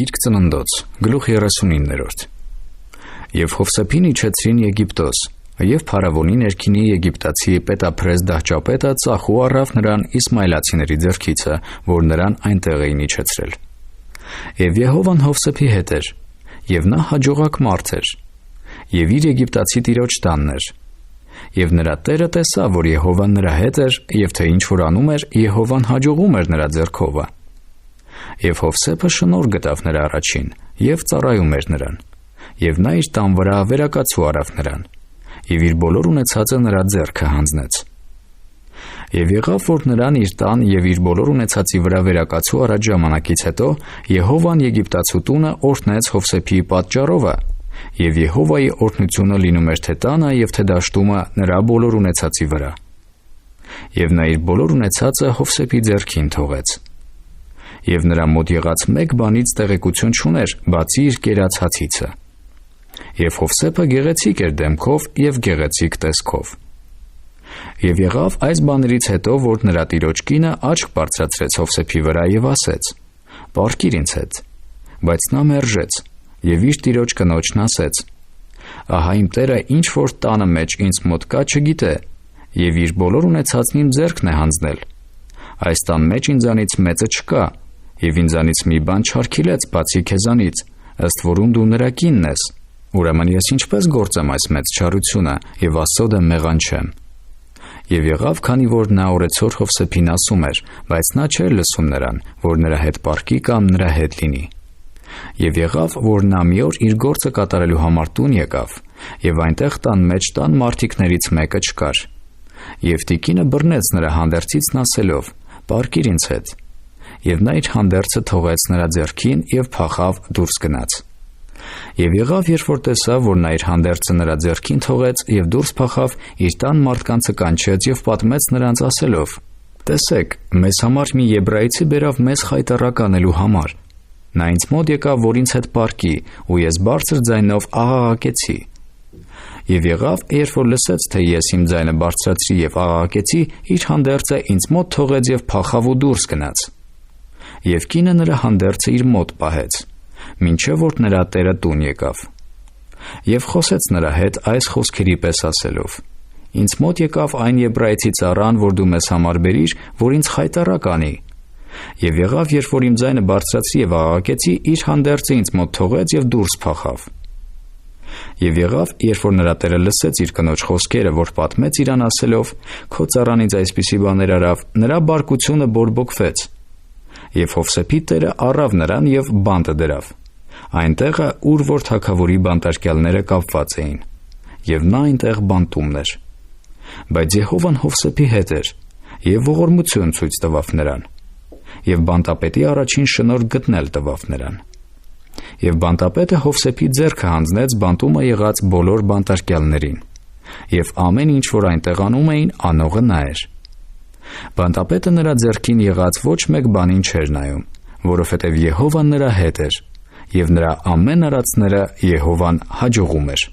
Գիրք Ծննդոց, գլուխ 39. Եվ Հովսեփին իջեցրին Եգիպտոս, եւ Փարավոնի ներքինի Եգիպտացի պետափրես դահճապետը ծախու առավ նրան Իսմայելացիների ձեռքիցը, որ նրան այնտեղ էին իջեցրել։ Եվ Եհովան Հովսեփի հետ էր, եւ նա հաջողակ մարդ էր, եւ իր եգիպտացի տիրոջ տանն էր։ Եվ նրա տերը տեսավ, որ Եհովան նրա հետ էր, եւ թե ինչ որ անում էր, Եհովան հաջողում էր նրա ձեռքովը։ Եվ Հովսեփը շնորհ գտավ նրա առաջին, եւ ծառայում էր նրան։ Եվ նա իր տան վրա վերակացու արավ նրան, եւ իր բոլոր ունեցածը նրա ձեռքը հանձնեց։ Եվ եղավ, որ նրան իր տան եւ իր բոլոր ունեցածի վրա վերակացու արած ժամանակից հետո Եհովան Եգիպտացու տունը օրհնեց Հովսեփի պատճառովը, եւ Եհովայի օրհնությունը լինում էր թե տանը եւ թե դաշտումը նրա բոլոր ունեցածի վրա։ Եվ նա իր բոլոր ունեցածը Հովսեփի ձեռքին թողեց։ Եվ նրա մոտ եղած մեկ բանից տեղեկություն չուներ, բացի իր կերած հացիցը։ Եվ Հովսեփը գեղեցիկ էր դեմքով եւ գեղեցիկ տեսքով։ Եվ եղավ այս բաներից հետո, որ նրա տիրոջ կինը աչք բարձրացրեց Հովսեփի վրա եւ ասեց. «Պառկիր ինձ հետ»։ Բայց նա մերժեց, եւ իր տիրոջ կնոջն ասեց. «Ահա իմ տերը ինչ որ տանը մեջ ինձ մոտ կա չգիտե, եւ իր բոլոր ունեցածն իմ ձեռքն է հանձնել։ Այս տան մեջ ինձանից մեծը չկա, եւ ինձանից մի բան չարքիլեց բացի քեզանից, ըստ որում դու նրա կինն ես։ Ուրեմն ես ինչպես գործեմ այս մեծ չարությունը եւ Աստծո դեմ մեղանչեմ»։ Եվ եղավ, քանի որ նա օրեցօր Հովսեփին ասում էր, բայց նա չէր լսում նրան, որ նրա հետ պառկի կամ նրա հետ լինի։ Եվ եղավ, որ նա մի օր իր գործը կատարելու համար տուն եկավ, եւ այնտեղ տան մեջ տան մարդիկներից մեկը չկար։ Եվ տիկինը բռնեց նրա հանդերձից ասելով. «Պառկիր ինձ հետ»։ Եվ նա իր հանդերձը թողեց նրա ձեռքին եւ փախավ դուրս գնաց։ Եվ եղավ, երբ որ տեսավ, որ նա իր հանդերձը նրա ձեռքին թողեց եւ դուրս փախավ, իր տան մարդկանցը կանչեց եւ պատմեց նրանց ասելով. «Տեսեք, մեզ համար մի եբրայեցի բերավ մեզ խայտառակ անելու համար։ Նա ինձ մոտ եկավ, որ ինձ հետ պառկի, ու ես բարձր ձայնով աղաղակեցի։ Եվ եղավ, երբ որ լսեց, թե ես իմ ձայնը բարձրացրի եւ աղաղակեցի, իր հանդերձը ինձ մոտ թողեց եւ փախավ ու դուրս գնաց։ Եվ կինը նրա հանդերձը իր մոտ պահեց, մինչև որ նրա տերը տուն եկավ։ Եվ խոսեց նրա հետ այս խոսքերի պես ասելով. «Ինձ մոտ եկավ այն եբրայեցի ծառան, որ դու մեզ համար բերիր, որ ինձ խայտառակ անի։ Եվ եղավ, երբ որ իմ ձայնը բարձրացրի եւ աղաղակեցի, իր հանդերձը ինձ մոտ թողեց եւ դուրս փախավ։ Եվ եղավ, երբ որ նրա տերը լսեց իր կնոջ խոսքերը, որ պատմեց իրան ասելով. «Քո ծառան ինձ այսպիսի բաներ արավ», նրա բարկությունը բորբոքվեց։ Եվ Հովսեփի տերը առավ նրան եւ բանտը դրավ այն տեղը, ուր որ թագավորի բանտարկյալները կապված էին, եւ նա այնտեղ բանտումն էր։ Բայց Եհովան Հովսեփի հետ էր եւ ողորմություն ցույց տվավ նրան, եւ բանտապետի առաջին շնորհ գտնել տվավ նրան։ Եվ բանտապետը Հովսեփի ձեռքը հանձնեց բանտումը եղած բոլոր բանտարկյալներին, եւ ամեն ինչ որ այնտեղ անում էին, անողը նա էր։ Բանտապետը նրա ձեռքին եղած ոչ մեկ բանին չէր նայում, որովհետև Եհովան նրա հետ էր, եւ նրա ամեն արածները Եհովան հաջողում էր։